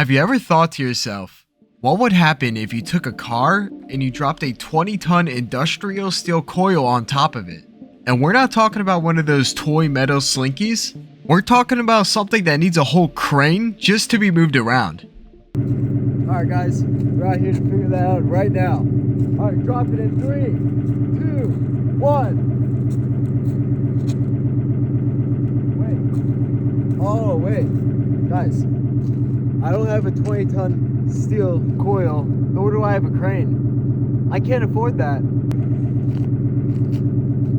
Have you ever thought to yourself, what would happen if you took a car and you dropped a 20-ton industrial steel coil on top of it? And we're not talking about one of those toy metal slinkies. We're talking about something that needs a whole crane just to be moved around. Alright guys, we're out here to figure that out right now. Alright, drop it in 3, 2, 1. Wait. Oh, wait. Guys, I don't have a 20-ton steel coil, nor do I have a crane. I can't afford that.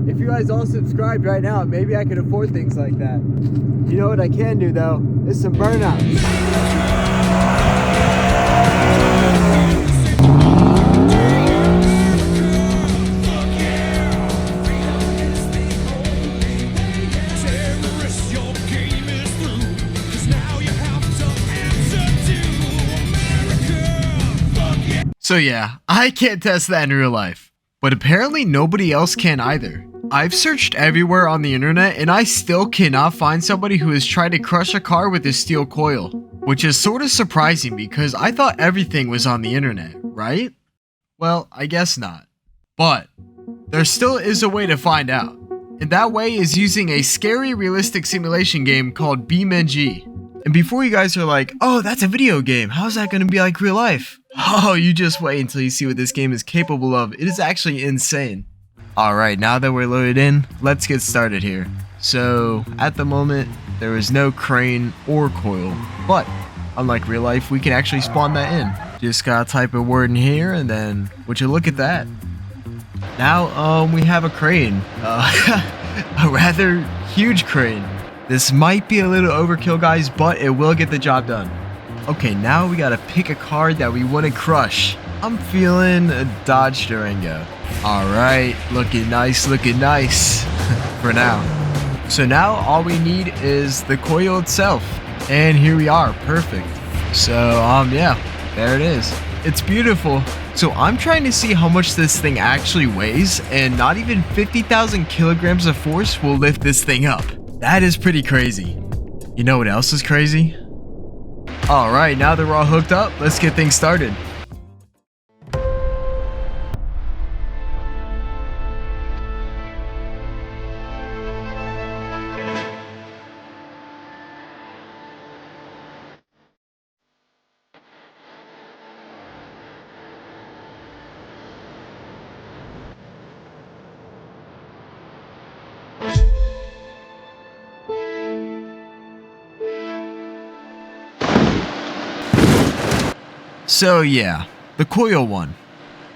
If you guys all subscribed right now, maybe I could afford things like that. You know what I can do though? Is some burnouts. So yeah, I can't test that in real life, but apparently nobody else can either. I've searched everywhere on the internet and I still cannot find somebody who has tried to crush a car with a steel coil, which is sort of surprising because I thought everything was on the internet, right? Well, I guess not. But there still is a way to find out, and that way is using a scary realistic simulation game called BeamNG. And before you guys are like, oh, that's a video game, how's that going to be like real life? Oh, you just wait until you see what this game is capable of. It is actually insane. Alright, now that we're loaded in, let's get started here. So, at the moment, there is no crane or coil, but unlike real life, we can actually spawn that in. Just gotta type a word in here, and then, would you look at that? Now, we have a crane. A rather huge crane. This might be a little overkill, guys, but it will get the job done. Okay, now we gotta pick a car that we want to crush. I'm feeling a Dodge Durango. Alright, looking nice for now. So now all we need is the coil itself. And here we are, perfect. So, yeah, there it is. It's beautiful. So I'm trying to see how much this thing actually weighs, and not even 50,000 kilograms of force will lift this thing up. That is pretty crazy. You know what else is crazy? Alright, now that we're all hooked up, let's get things started. So yeah, the coil won,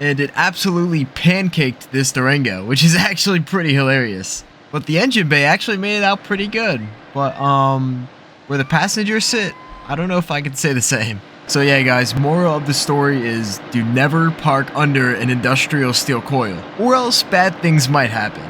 and it absolutely pancaked this Durango, which is actually pretty hilarious. But the engine bay actually made it out pretty good, but where the passengers sit, I don't know if I could say the same. So yeah guys, moral of the story is do never park under an industrial steel coil, or else bad things might happen.